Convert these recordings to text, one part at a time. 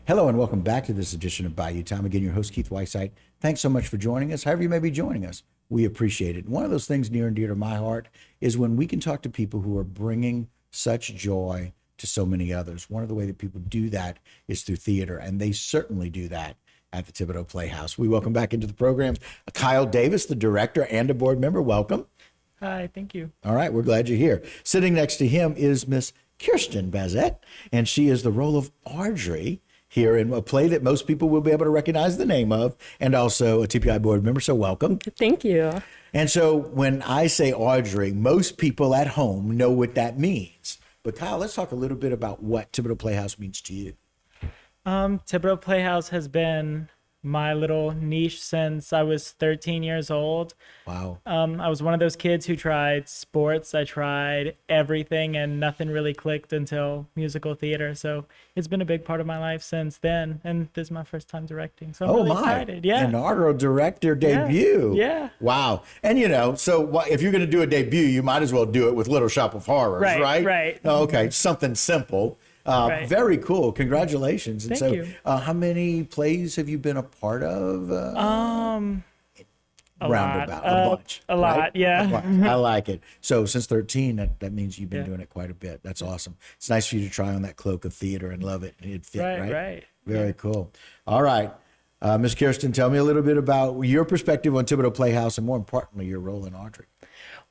Hello and welcome back to this edition of Bayou Time. Again, your host, Keith Whiteside. Thanks so much for joining us. However you may be joining us, we appreciate it. One of those things near and dear to my heart is when we can talk to people who are bringing such joy to so many others. One of the ways that people do that is through theater, and they certainly do that at the Thibodaux Playhouse. We welcome back into the program Kyle Davis, the director and a board member. Welcome. Hi, thank you. All right, we're glad you're here. Sitting next to him is Miss Kirsten Bazette, and she is the role of Audrey here in a play that most people will be able to recognize the name of, and also a TPI board member, so welcome. Thank you. And so when I say Audrey, most people at home know what that means. But Kyle, let's talk a little bit about what Thibodaux Playhouse means to you. Thibodaux Playhouse has been my little niche since I was 13 years old. Wow. I was one of those kids who tried sports. I tried everything and nothing really clicked until musical theater. So it's been a big part of my life since then. And this is my first time directing. So I'm really excited. Yeah. Inaugural director debut. Yeah. Wow. And if you're going to do a debut, you might as well do it with Little Shop of Horrors, right? Right. Oh, okay. Something simple. Right. Very cool. Congratulations. And Thank you. How many plays have you been a part of? A Roundabout. lot. A bunch. A lot, right? yeah. A bunch. I like it. So since 13, that means you've been doing it quite a bit. That's awesome. It's nice for you to try on that cloak of theater and love it. It'd fit, right? Right. Very cool. All right. Miss Kirsten, tell me a little bit about your perspective on Thibodaux Playhouse and more importantly, your role in Audrey.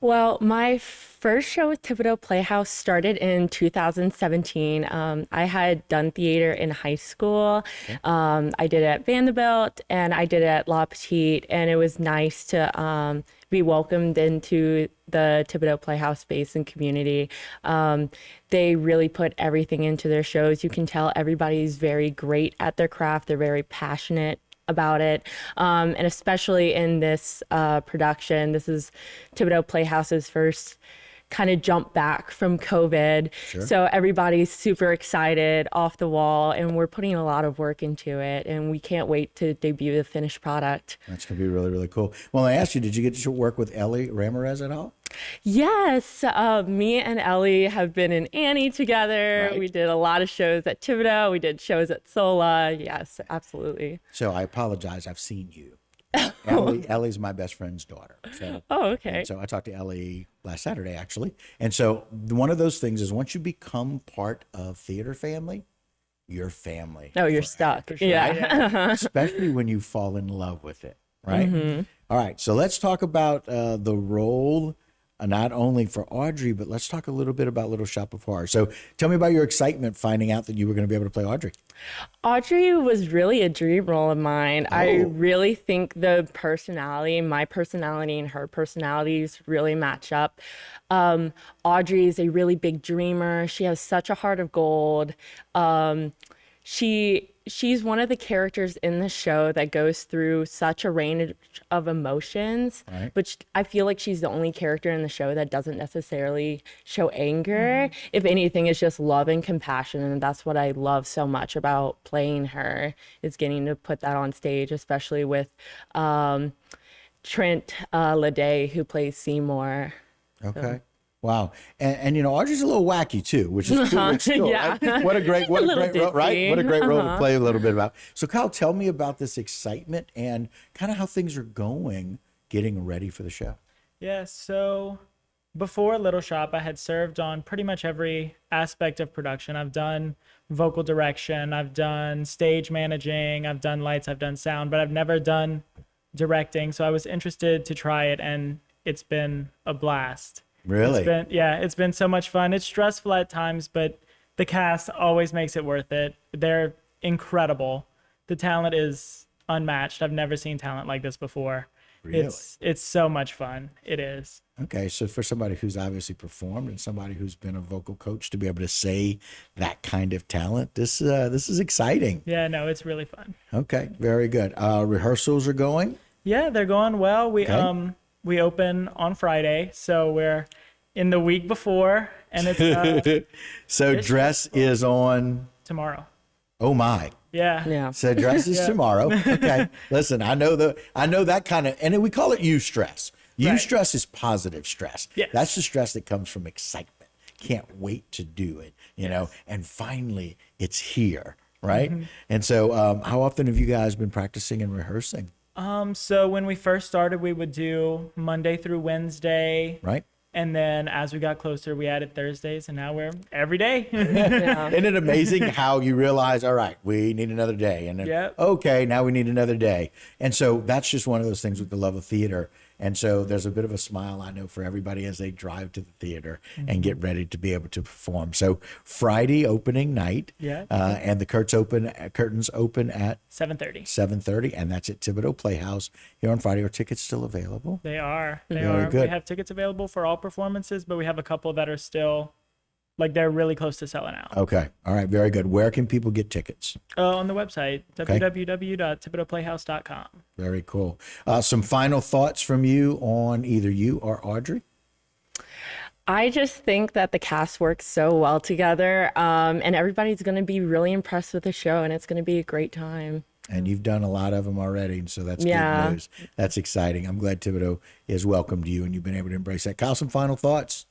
Well, my first show with Thibodaux Playhouse started in 2017. I had done theater in high school. Okay. I did it at Vanderbilt and I did it at La Petite, and it was nice to be welcomed into the Thibodaux Playhouse space and community. They really put everything into their shows. You can tell everybody's very great at their craft. They're very passionate about it. And especially in this production, this is Thibodaux Playhouse's first kind of jump back from COVID. Sure. So everybody's super excited, off the wall, and we're putting a lot of work into it, and we can't wait to debut the finished product. That's going to be really, really cool. Well, I asked you, did you get to work with Ellie Ramirez at all? Yes, me and Ellie have been in Annie together. Right. We did a lot of shows at Thibodaux. We did shows at Sola. Yes, absolutely. So I apologize. I've seen you. Ellie's my best friend's daughter. So, okay. So I talked to Ellie last Saturday, actually. And so one of those things is once you become part of theater family, you're family. Oh, you're stuck. Sure. Yeah. Especially when you fall in love with it, right? Mm-hmm. All right. So let's talk about the role, not only for Audrey, but let's talk a little bit about Little Shop of Horrors. So tell me about your excitement finding out that you were going to be able to play Audrey. Audrey was really a dream role of mine. Oh. I really think the personality, my personality and her personalities really match up. Audrey is a really big dreamer. She has such a heart of gold. She's one of the characters in the show that goes through such a range of emotions, right, which I feel like she's the only character in the show that doesn't necessarily show anger. Mm-hmm. If anything, it's just love and compassion, and that's what I love so much about playing her, is getting to put that on stage, especially with Trent Lede, who plays Seymour. Okay. So. Wow. And Audrey's a little wacky too, which is cool. Yeah. What a great role, right? What a great role to play a little bit about. So Kyle, tell me about this excitement and kind of how things are going, getting ready for the show. Yeah, so before Little Shop, I had served on pretty much every aspect of production. I've done vocal direction, I've done stage managing, I've done lights, I've done sound, but I've never done directing. So I was interested to try it, and it's been a blast. Really? It's been so much fun. It's stressful at times, but the cast always makes it worth it. They're incredible. The talent is unmatched. I've never seen talent like this before. Really? It's so much fun. It is. Okay, so for somebody who's obviously performed and somebody who's been a vocal coach to be able to say that kind of talent, this is exciting. Yeah, no, it's really fun. Okay, very good. Rehearsals are going? Yeah, they're going well. We open on Friday, so we're in the week before, and it's so dress is on tomorrow. Oh my. Yeah. So dress is tomorrow. Okay. Listen, I know that kind of, and we call it eustress. Eustress is positive stress. Yes. That's the stress that comes from excitement. Can't wait to do it, you know, and finally it's here. right? And so how often have you guys been practicing and rehearsing? So when we first started, we would do Monday through Wednesday. Right? And then as we got closer, we added Thursdays, and now we're every day. Isn't it amazing how you realize, all right, we need another day. And then, Yep. okay, now we need another day. And so that's just one of those things with the love of theater. And so there's a bit of a smile, I know, for everybody as they drive to the theater and get ready to be able to perform. So Friday opening night, Yeah. and the curtains open at 7:30. 7:30, and that's at Thibodaux Playhouse here on Friday. Are tickets still available? They are. They Very are. good. We have tickets available for all performances, but we have a couple that are still, like, they're really close to selling out. Okay. All right. Very good. Where can people get tickets? On the website, www.thibodauxplayhouse.com. Very cool. Some final thoughts from you on either you or Audrey? I just think that the cast works so well together, and everybody's going to be really impressed with the show, and it's going to be a great time. And you've done a lot of them already, and so that's Yeah. good news. That's exciting. I'm glad Thibodaux has welcomed you, and you've been able to embrace that. Kyle, some final thoughts?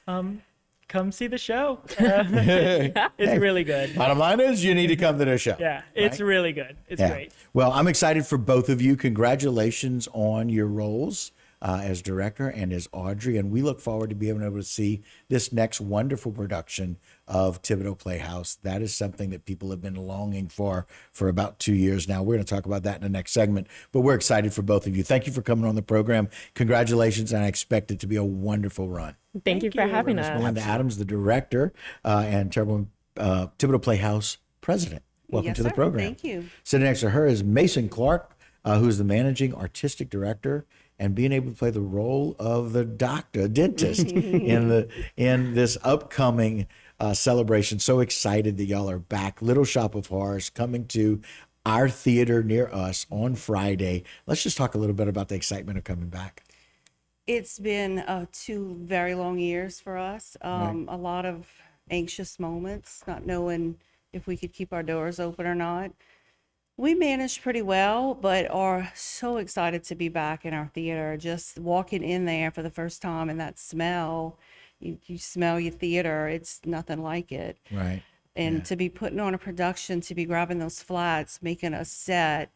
Come see the show. It's really good. Bottom line is you need to come to the show. Yeah, it's really good. It's Yeah. great. Well, I'm excited for both of you. Congratulations on your roles as director and as Audrey. And we look forward to being able to see this next wonderful production of Thibodaux Playhouse. That is something that people have been longing for about 2 years now. We're going to talk about that in the next segment, but we're excited for both of you. Thank you for coming on the program. Congratulations, and I expect it to be a wonderful run. Thank you for having Miss us. Melinda Adams, the director, and Thibodaux Playhouse president. Welcome Yes, to the sir. program. Thank you. Sitting next to her is Mason Clark, who's the managing artistic director, and being able to play the role of the dentist in this upcoming celebration. So excited that y'all are back. Little Shop of Horrors coming to our theater near us on Friday. Let's just talk a little bit about the excitement of coming back. It's been 2 very long years for us. A lot of anxious moments, not knowing if we could keep our doors open or not. We managed pretty well, but are so excited to be back in our theater. Just walking in there for the first time and that smell, you smell your theater. It's nothing like it. Right. And to be putting on a production, to be grabbing those flats, making a set,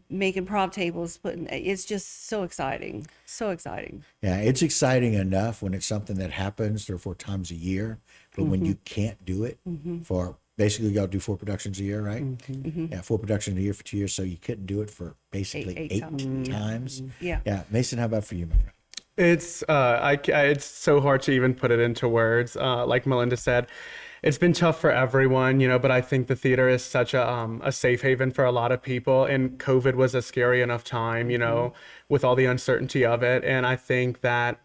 making prop tables, it's just so exciting. So exciting. Yeah, it's exciting enough when it's something that happens 3 or 4 times a year, but when you can't do it for basically y'all do 4 productions a year, right? Yeah, 4 productions a year for 2 years, so you couldn't do it for basically Eight 8 times. times. Yeah. Yeah, Mason, how about for you, my friend? It's it's so hard to even put it into words. Like Melinda said, it's been tough for everyone, but I think the theater is such a safe haven for a lot of people. And COVID was a scary enough time, with all the uncertainty of it. And I think that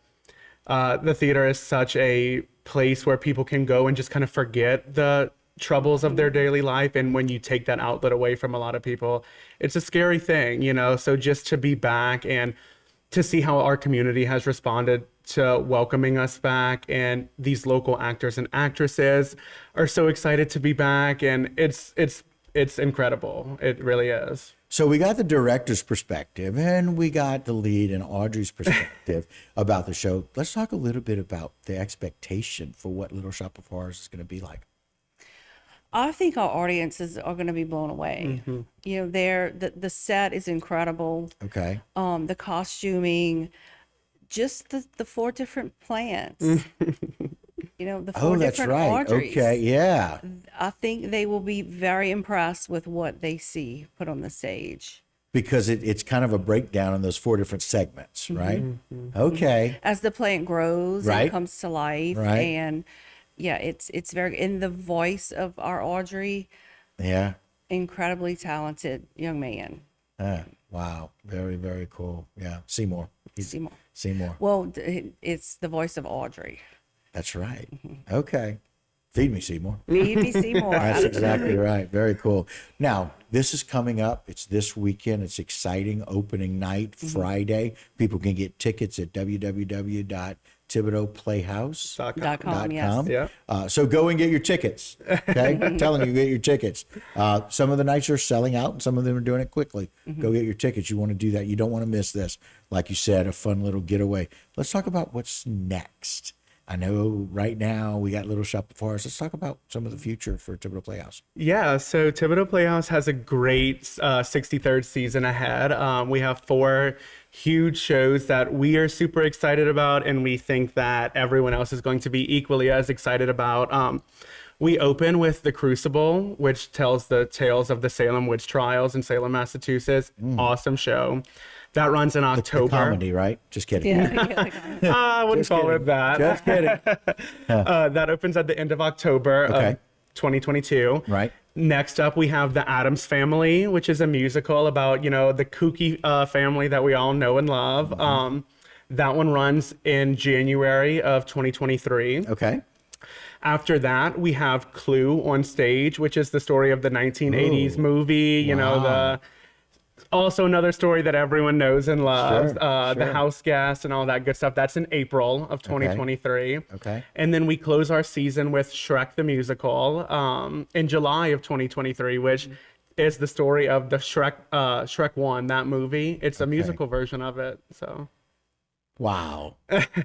the theater is such a place where people can go and just kind of forget the troubles of their daily life. And when you take that outlet away from a lot of people, it's a scary thing, So just to be back and to see how our community has responded to welcoming us back, and these local actors and actresses are so excited to be back, and it's incredible. It really is. So we got the director's perspective and we got the lead and Audrey's perspective about the show. Let's talk a little bit about the expectation for what Little Shop of Horrors is going to be like. I think our audiences are going to be blown away. The set is incredible. Okay. The costuming, just the 4 different plants. The 4 Oh, that's different right. Audreys. Okay. Yeah. I think they will be very impressed with what they see put on the stage. Because it's kind of a breakdown in those 4 different segments, right? Okay. As the plant grows Right. and comes to life, Right. and yeah, it's very in the voice of our Audrey, Yeah. incredibly talented young man. Wow. Very, very cool. Yeah. Seymour. Seymour. Seymour. Well, it's the voice of Audrey. That's right. Okay. Feed me, Seymour. Maybe Seymour. That's exactly right. Very cool. Now, this is coming up. It's this weekend. It's exciting. Opening night, Friday. People can get tickets at www.thibodauxplayhouse.com. Yes. Yeah. So go and get your tickets. Okay, I'm telling you, get your tickets. Some of the nights are selling out, and some of them are doing it quickly. Go get your tickets. You want to do that. You don't want to miss this. Like you said, a fun little getaway. Let's talk about what's next. I know right now we got Little Shop before us. Let's talk about some of the future for Thibodaux Playhouse. Yeah, so Thibodaux Playhouse has a great 63rd season ahead. We have 4 huge shows that we are super excited about, and we think that everyone else is going to be equally as excited about. We open with The Crucible, which tells the tales of the Salem witch trials in Salem, Massachusetts. Awesome show. That runs in The October. comedy, right? Just kidding. Yeah. I wouldn't call it that. Just kidding. That opens at the end of October Okay. of 2022. Right. Next up, we have The Addams Family, which is a musical about, the kooky family that we all know and love. That one runs in January of 2023. Okay. After that, we have Clue on stage, which is the story of the 1980s movie, Wow. also another story that everyone knows and loves, Sure, The sure. House Guest and all that good stuff. That's in April of 2023. Okay. And then we close our season with Shrek the Musical in July of 2023, which is the story of the Shrek 1, that movie. It's a musical version of it. So Wow.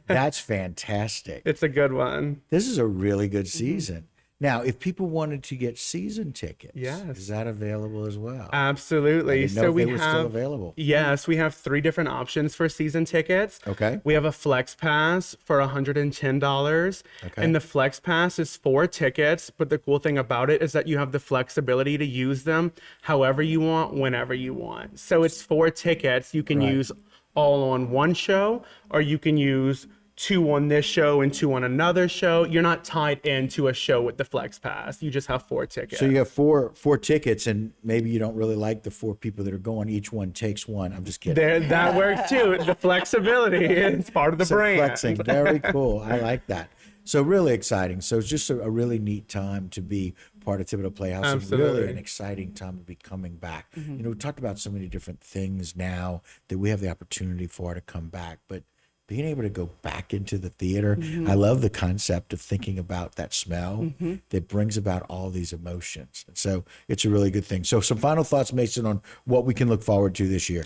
That's fantastic. it's a good one. This is a really good season. Now, if people wanted to get season tickets, Yes. is that available as well? Absolutely. I didn't know So if we they were still have available. Yes, we have 3 different options for season tickets. Okay. We have a Flex Pass for $110. Okay. And the Flex Pass is 4 tickets, but the cool thing about it is that you have the flexibility to use them however you want, whenever you want. So it's 4 tickets you can Right. use all on one show, or you can use 2 on this show and 2 on another show. You're not tied into a show with the Flex Pass. You just have 4 tickets. So you have four tickets, and maybe you don't really like the 4 people that are going. Each one takes one. I'm just kidding. There, that works too. The flexibility is part of the So brand. flexing, very cool. I like that. So really exciting. So it's just a really neat time to be part of Thibodaux Playhouse. And really Absolutely. an exciting time to be coming back. We talked about so many different things now that we have the opportunity for to come back, but being able to go back into the theater, I love the concept of thinking about that smell that brings about all these emotions. And so it's a really good thing. So some final thoughts, Mason, on what we can look forward to this year.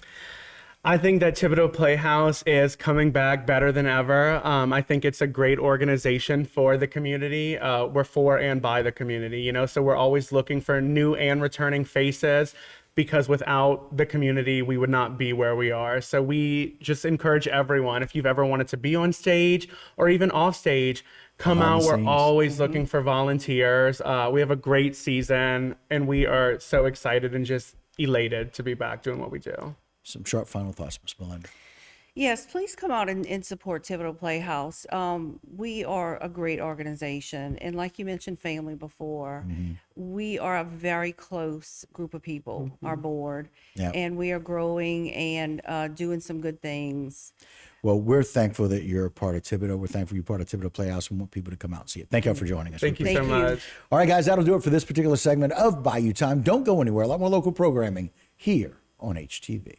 I think that Thibodaux Playhouse is coming back better than ever. I think it's a great organization for the community. We're for and by the community, so we're always looking for new and returning faces, because without the community, we would not be where we are. So we just encourage everyone, if you've ever wanted to be on stage or even off stage, come Behind out. the We're scenes. always looking for volunteers. We have a great season, and we are so excited and just elated to be back doing what we do. Some short final thoughts, Ms. Melinda. Yes, please come out and support Thibodaux Playhouse. We are a great organization, and like you mentioned, family before. We are a very close group of people, our board, Yeah. and we are growing and doing some good things. Well, we're thankful that you're a part of Thibodaux. We're thankful you're part of Thibodaux Playhouse and want people to come out and see it. Thank you all for joining us. Thank you Thank so you. much. All right, guys, that'll do it for this particular segment of Bayou Time. Don't go anywhere. A lot more local programming here on HTV.